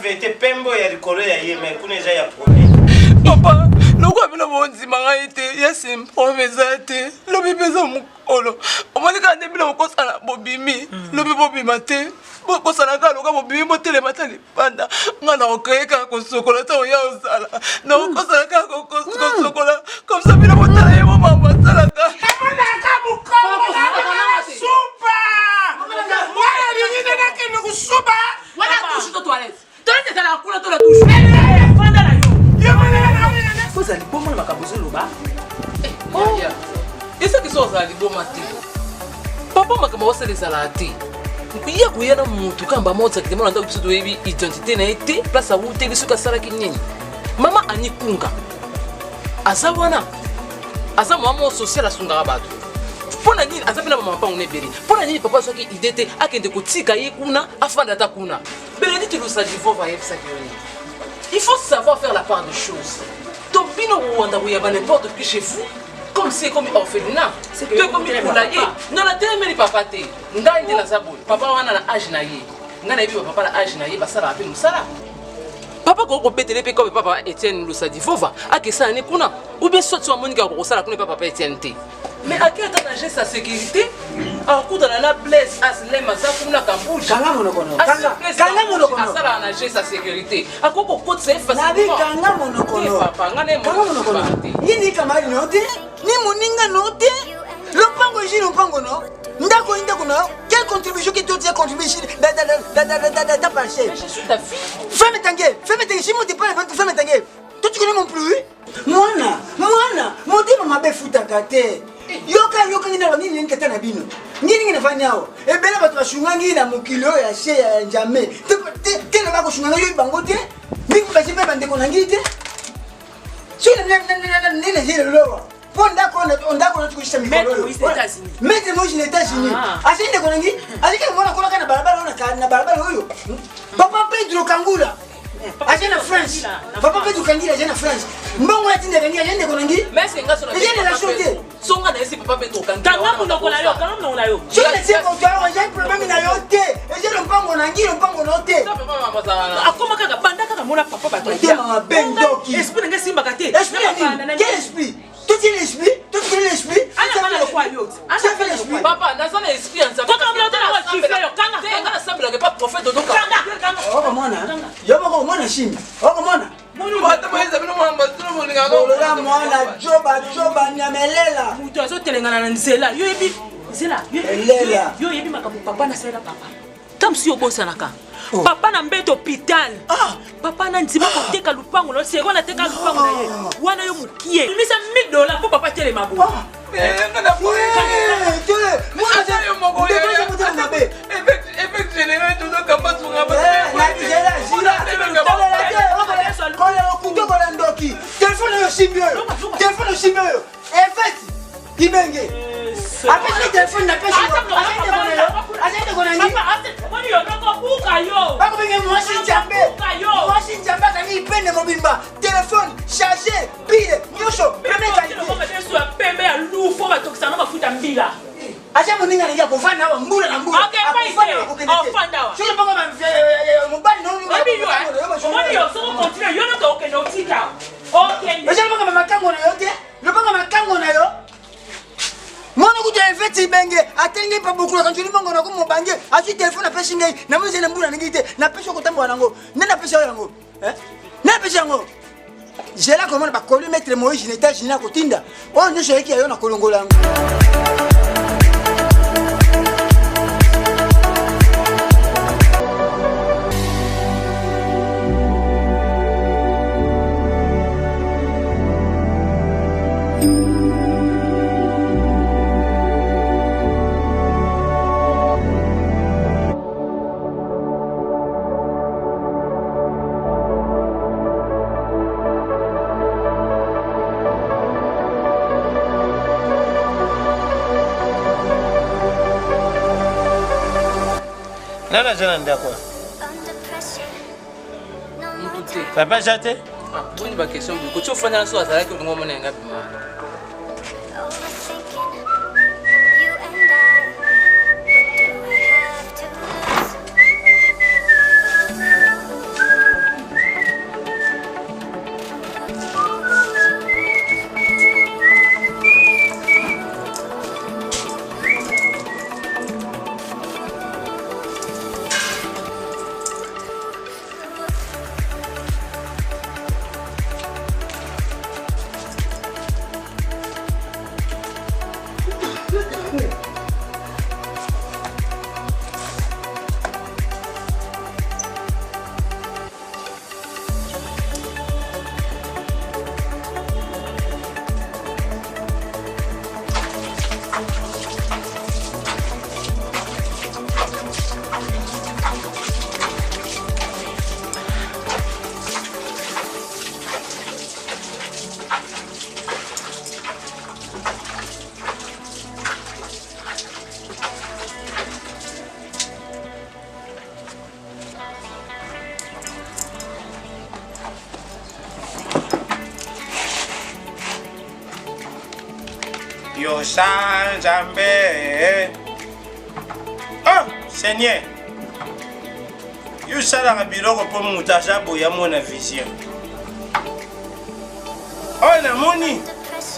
vete pembo ya likolo ya yeme kuna eza ya pole. Papa, loko bino bonzi manga ete yasim provezate. Lobi peza mukolo. Omoni kande bino mukosana bobimi. Lobi bobima te. Bokosana ka loka bobimi motele matali panda. Ngana okeka ko sokola ta oya osala. Na okosana ka ko sokola. Comme ça bino motala yemo mama sala ka. Mwana ka mukolo na supa. Mwana nyingine na kinu kusuba. Wana touche to toilette. Toilette la kula to la touche. Fanda la yo. Koza libomo na makabuzo loba. Ya. Esa kiso za libomo ati. Papa makamba wasele salati. Kuya kuya na mutu kamba motsa kitemo nda kusudo ebi identité na ete place a ute bisuka sala kinyenyi. Mama anikunga. Asa wana. Asa mama social asunga batu. Pona nini azapela mama pa uneberi. Pona nini papa soki idete akende kotika ye kuna afanda ta kuna. Bénédicte nous a dit faut va yepsa kioni. Il faut savoir faire la part des choses. Topino Rwanda où il y a n'importe qui chez vous. Comme c'est comme orphelinat. C'est que comme il pour la yé. Non la télé mais papa té. Nga indi na zabou. Papa wana na âge na yé. Nga na yebi papa na âge na yé basala ape musala. Papa ko petele pe comme papa Etienne nous a dit faut va. Akesa ne kuna. Ou bien soit soit monika ko sala kuna papa Etienne té. Mais à quel temps nager sa sécurité? En coup dans la blesse aslem azakuna kambouja. Kanga monokono. Kanga monokono. Asala nager sa sécurité. Akoko kote c'est facile. Nabi kanga monokono. Papa ngane monokono. Yini kamari note? Ni moninga note? Lopango jini lopango no? Ndako ndako no? Quelle contribution que tu as contribué da marché? Mais je suis ta fille. Femme tangué, si moi t'es pas femme tangué. Toi tu connais mon plus? Mwana, modimo mabe futa kate. Yoka ngina nini nkata na bino. Nini nafanya hao? Ebela batu bashungangi na mukilo ya she ya njame. Te na bako shunganga yo bango te. Mingu basi pe bande ko nangite. Sio nene zile lowa. Ponda kona tukisha mikolo. Mete moshi na États-Unis. Asinde ko nangi. Asike mwana kona kana barabara na barabara huyo. Papa Pedro Kangula. Ajena France. Papa Pedro Kangula ajena France. Mbongo ya tinde kangia yende ko nangi. Mais c'est ngaso na. Yende la chote. Songa na esi papa Pedro Kangula. Kanga munoko na yo, kanga munoko na yo. Je ne sais pas toi, j'ai un problème na yote. Et j'ai le pango nangi, le pango note. Akoma kaka banda kaka mona papa bato. Tema bendoki. Esprit nga simba kate. Esprit quel esprit? Tout est l'esprit, tout est l'esprit. Ana bana le kwa yo. Ana fait l'esprit. Papa, dans un esprit en ça. Kaka mlote na wa chifre yo kanga. Kanga semble que pas prophète de donc. Kanga. Oh mona. Yo bako mona shimi. Oh mona. Munu hata mweza bino mwamba tuno mulinga ngo. Olola mwana joba nyamelela. Mutu azo telengana na nzela. Yo yebi nzela. Yo yebi makambo papa na sela papa. Tam si obosa naka. Papa na mbeto hôpital. Papa na nzima ko teka lupango no seko na teka lupango na ye. Wana yo mukie. Misa $1000 pour papa tele mabo. Ngana kwa. Mwana za yo moko ye. Effect général tout donc kamba tunga ba. Na dijela jila. Kola okuto kola ndoki. Téléphone yo simio. Téléphone yo simio. Effect Ibenge. Après le téléphone na pesa. Asante kona ngi. Wani yo noko buka yo. Bako benge mwasi njambe. Mwasi njambe kani ipende mobimba. Téléphone chargé, pile, nyosho. Pembe kali. Pembe ya lufo batokisa na mafuta mbila. Acha muninga ningia kufanya hapo mbula na mbula. Okay, fine. Ofanda wa. Sio mpaka mbali na huyu. Baby yo. Wani yo so continue yo no to okay no tika. Okay. Acha mpaka makango na yote. Mpaka makango na yo. Mwana kuja Effect Ibenge atenge pa bukula kanjuli mongo na kumobange. Achi telefone apesi ngai na mwize na mbula ngite na pesa ko tambo nango. Nenda pesa yango. Na pesa yango. Jela comment ba kolu mettre Moïse na États-Unis na kotinda. Oh nyosho yeki ayo na kolongola yango. Nana jana ndako. Papa jate? Boni ba question ko cho fanya so azala ke ngomo na ngapi ma. Yosa Nzambe. Oh, Seigneur. Yosa la biloko pour mutaja boya mona vision. Oh, na moni.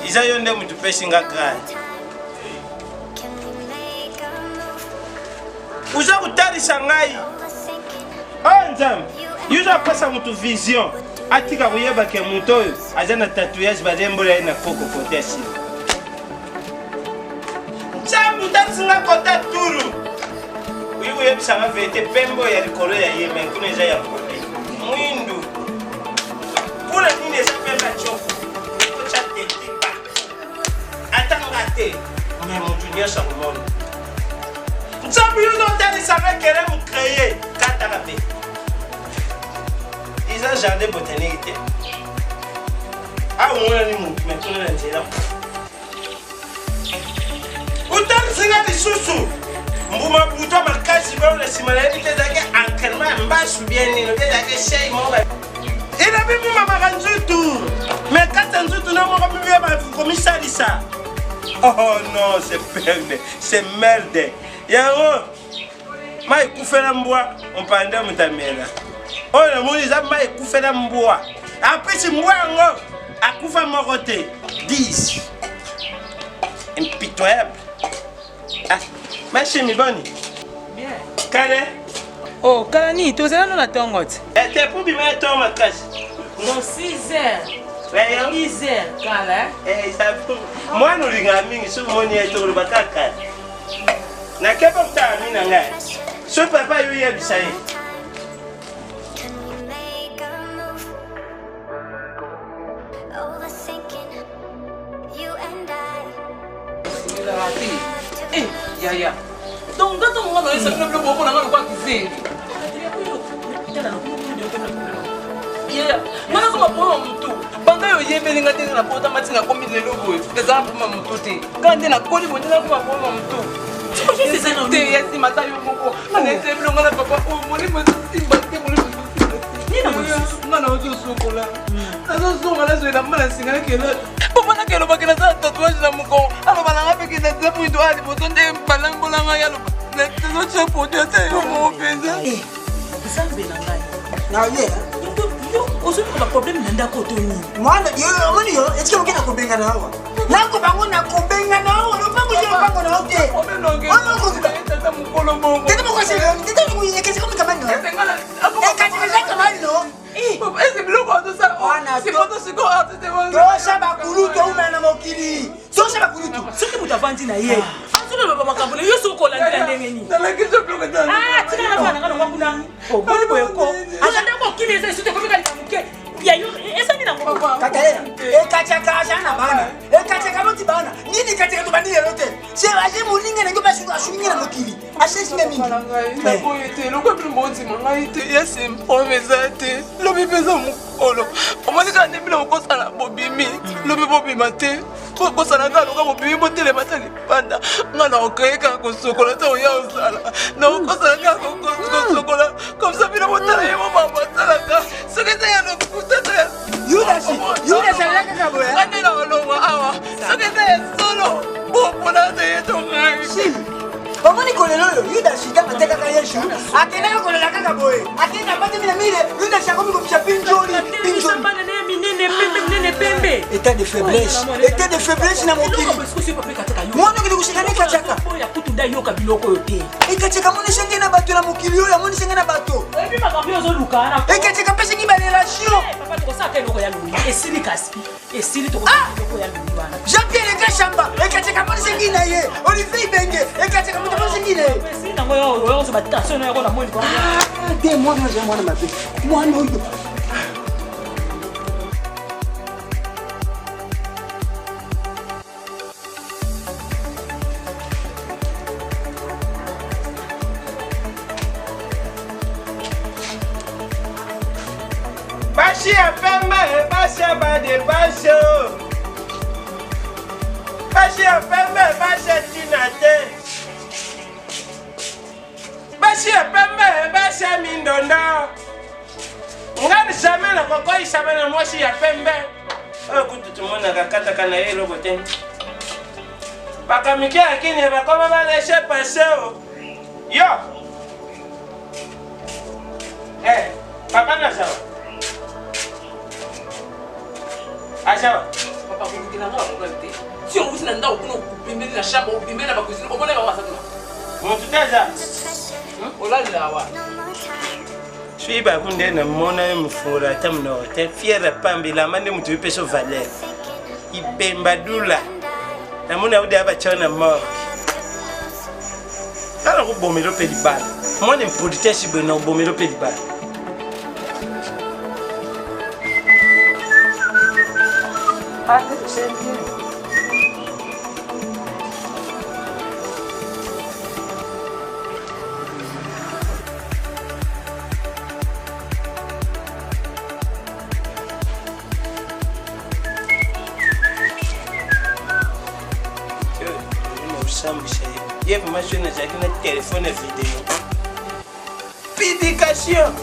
Iza yonde mutu pesinga grade. Uza kutarisa ngai. Oh, Nzambe. Yosa pasa mutu vision. Atika kuyeba ke mutu oyo aza na tatouage bazembola na koko kote asili. Nzambe utasinga kota turu. Uyu yebisanga vete pembo ya likolo ya yeme kuna eza ya kole. Mwindu. Kuna nini eza pemba choko. Kocha tetipa. Atanga te. Mais mutu nyonso akomona. Nzambe yuno utanisanga kere mu créer kataka pe. Ils ont jardin botanique. Ah, on a dit maintenant la télé. Autant de sénats des sous-sous. Mbouma Bouto Marcasi, bon, la similalité d'agir en calme, en bas, ou bien, il a des chais, mon gars. Il a vu mon maman tout. Mais quand on tout, non, on va me commissaire ça. Oh non, c'est merde. C'est merde. Yaro, ma écoufé la mboa, on parle de ta mère. Oh, le monde est à écoufé la mboa. Après, c'est moi, à coufa moroté. 10. Impitoyable. Ah, ma chérie, bonne. Bien. Kale? Oh, Kalani, tu es là dans ton T'es pour bien mettre ma casse. Non, 6 heures. 10 heures, Kala. Eh, ça peut. Moi, nous l'ingami, ce monde est tout le bataka. Na kepa mta mina ngai. So papa yo ya bisaye. Eh, Yaya. Donc, dans ton moment, il s'appelle le bon pour la main, quoi qu'il Yaya, mana kuma poma mutu. Banga yo yebe ninga tena na pota matinga komi le logo. Eza poma mutu te. Kande na koli bonina kuma poma mutu. C'est ça non. Te yesi mata yo moko. Ana ese blonga na papa o moni mo simba te moni. Ni na mo. Ngana o sokola. Azo songa la zoela mala singa kela. Papa na kelo bakena za tatouage na moko. Alo bana ngape ke na zepu ndo ali botonde balangola nga yalo. Na tzo chopo te yo mo peza. Eh, ça me ngai. Na ye. Aujourd'hui, on a un problème dans le côté. Moi, est-ce que vous avez un problème dans la Là, vous avez un problème dans la rue. Vous avez un problème dans la rue. Vous avez état de faiblesse. État de faiblesse na mokili. Mwana kile kushikana kachaka. Ya kutunda yoka biloko yote. Ekacheka mwana shenge na bato na mokili yo ya mwana shenge na bato. Ebi makambi ozoluka na. Ekacheka pesa ki ba relation. Papa to kosa keloko ya lulu. Esili kasi. Esili to kosa keloko ya lulu bana. Jean-Pierre Kachamba. Ekacheka mwana shenge na ye. Olivier Benge. Ekacheka mwana shenge na ye. Esili tango yo so batation yo na moni kwa. Des mwana mwana mabe. Mwana oyo. Bashi a pembe, bashi a bade bashi. Bashi a pembe, bashi a tinate. Bashi a pembe, bashi a mindonda. Ngani jamais na koko isame na moshi ya pembe. Oh kutu tumona kakata kana yelo kote. Bakamikia lakini bakoma baleshe paseo. Yo. Papa na sawa. Asawa. Papa kukina nga wakulete. Sio ngusi na ndao kuno kupimbele na shamba, kupimbele na bakuzini, obole baba satuna. Mututaza. Olali lawa. Suiba kunde na mona mfura tamno te fiera pambila mande mutu peso valeur. Ibemba dula. Na mona ude aba chana mo. Ala ko bomelo pe di bal. Mona mpodite si beno bomelo pe di bal. Ah, c'est bien. Il y a vraiment un téléphone vidéo. Publication.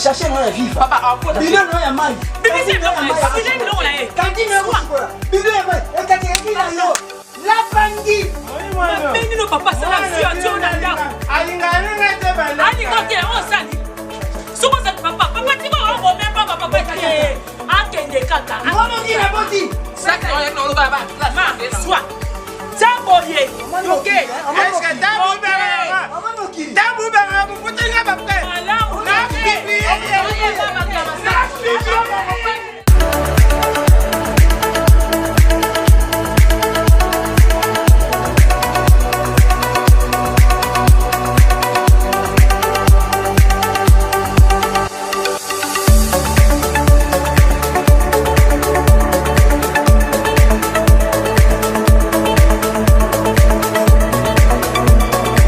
Chercher moi la vive. Papa, il a non ya mai. Bibi c'est non là. Kanti na quoi? Bibi ya mai. Et quand il a yo. La bandi. Mais nous papa ça la situation na ndako. Alingana na te bana. Alinga ke on sali. Somo ça papa ti ko on même pas papa ke. Akende kaka. Comment dit la bandi? Ça que on est dans le baba. Ma soit. Taboye. OK. Est-ce que tabu baba? Tabu baba, vous pouvez pas faire. Ala. Na bibi.